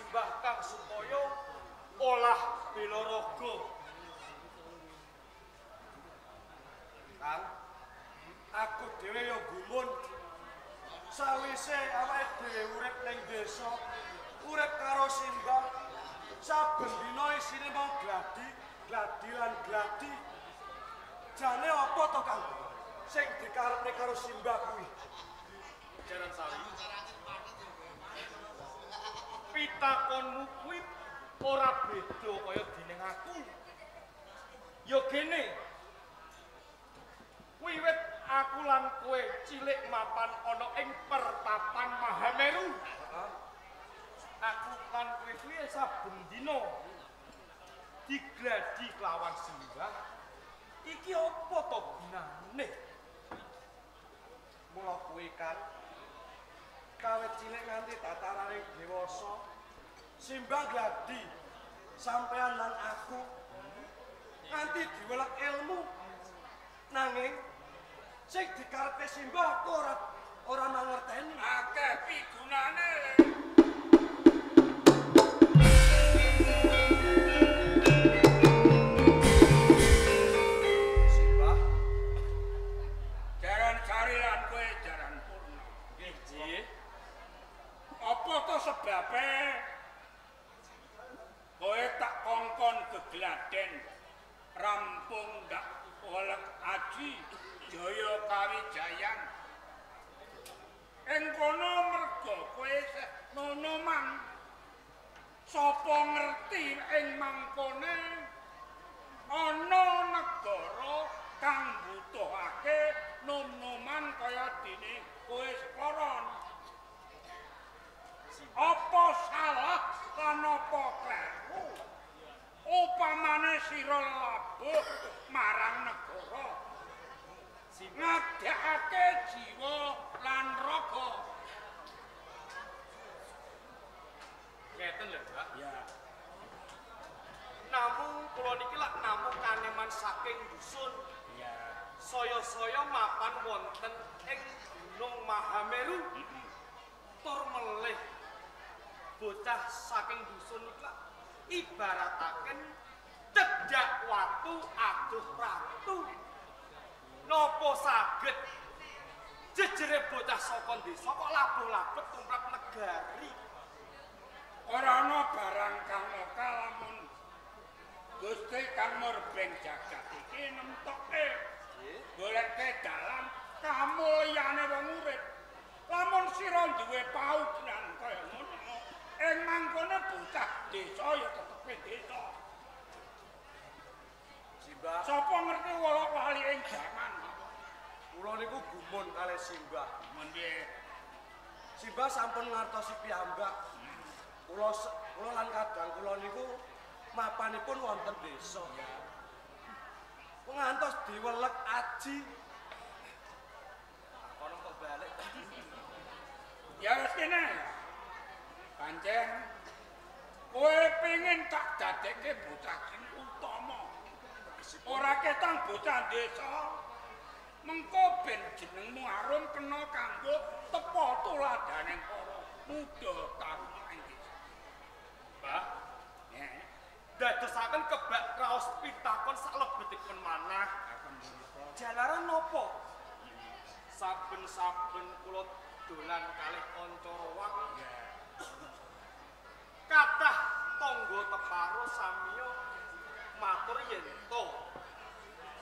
simbah kang supaya olah bela raga. Kang, aku dhewe ya gumun sawise awake dhewe urip ning desa, urip karo simbah, saben dina isine mau gladi lan gladi. Jane apa to, Kang? Sing dikarepne karo simbah kuwi. Jaran Sari. Pitakonmu kuwi ora beda kaya dening aku. Ya gene. Wiwit aku lan kowe cilik mapan ana ing pertapan Mahameru. Aku lan kowe kuwi saben dina digladi kelawan simbah. Iki apa to gunane? Mula kowe kan kawit cilik nganti tatarane dewasa simbah gladi sampean lan aku nganti diwelek ilmu nanging sing dikarepe simbah aku ora mangerteni. Akeh pigunane. Simbah jaran Sari lan kowe jaran Purna. Nggih, apa to sebabe kowe tak kongkon gegladen rampung ndak oleh aji jaya kawijayan ing kono merga kowe nonoman sapa ngerti ing mangkone ana negara kang butuhake nonoman kaya dene kowe sekoron. Apa salah lan apa kleru upamane sira labuh marang negara ngadhekake jiwa lan raga. Ngeten lho, Pak. Ya. Namung kula niki lak namung kaneman saking dusun. Ya. Saya-saya mapan wonten ing Gunung Mahameru. Tur melih bocah saking dusun iki lak ibarataken cedak watu aduh ratu. Napa saged jejere bocah saka desa kok labuh-labet tumrap negari. Ora ana barang kang lokal lamun Gusti Kang Murbeng jagat iki nemtoke goleke dalan kamulyane wong urip. Lamun sira duwe paugeran kaya ngono, ing mangkone bocah desa ya tetep desa. Simbah, sapa ngerti wolok-wali ing jaman? Kula niku gumun kalih simbah. Nggih. Simbah sampun ngartosi piyambak. Kula lan kadang kula niku mapanipun wonten desa. Ngantos diwelek aji. Kono kok balik. Ya wis kene. Pancen kowe pengin tak dadekke bocah sing utama. Ora ketang bocah desa. Mengko ben jenengmu arum kena kanggo tepa tuladaning para muda taruna ing desa. Mbah, dadosaken kebak kraos pitakon salebetipun manah. Jalaran napa? Saben-saben kula dolan kalih kanca rowak. Kathah tangga teparo samiya matur yen to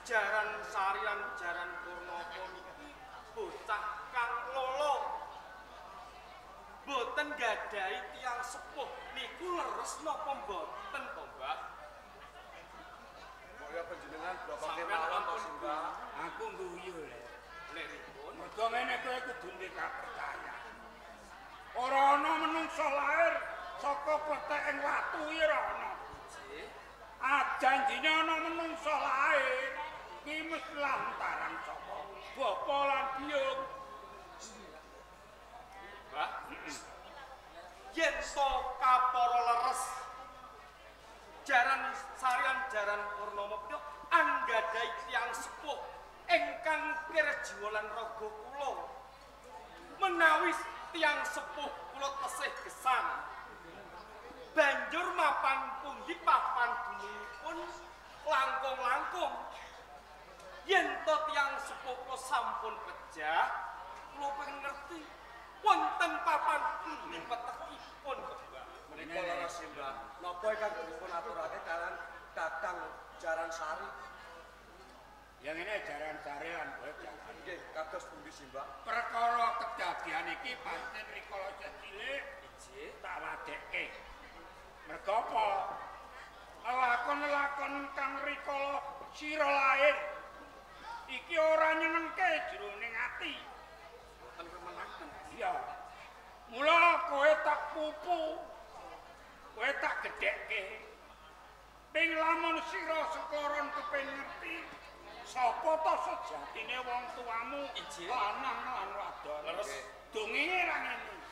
jaran Sari lan jaran Purnapa niki bocah kang lolo. Boten gadhahi tiyang sepuh niku leres napa mboten to, Mbah? Kaya panjenengan bapak kemawon to, Simbah. Aku guyu lho. Liripun. Mergo ngene kowe kudu ndek percaya. Ora ana menungsa lair saka pleteking watu iki ora ana. Janjine ana menungsa lair iki mesti lantaran saka bapa lan biyung. Mbah, yen to kapara leres jaran Sarian jaran Purnama punika anggadhahi tiyang sepuh ingkang kirjiwa lan raga kula. Menawi tiyang sepuh kula tesih gesang banjur mapan pundi papan dunungipun langkung-langkung. Yen to tiyang sepuh kula sampun pejah, kula pengen ngerti wonten papan pundi petekipun kebak. Menika lara Simbah, napa ingkang dipun aturake kalian Kakang Jaran Sari? Yang ini Jaran Sari lan kowe jaran. Nggih, kados pundi Simbah? Perkara kedadian iki pancen rikala cilik tak wadekke. Merga apa? Lakon-lakon kang rikala sira lair iki ora nyenengke jroning ati. Boten kemenaken. Iya. Mula kowe tak pupu. Kowe tak gedhekke. Ping lamun sira sekoron kepengin ngerti sapa to sejatine wong tuamu lanang lan wadon. Leres donge ra ngene.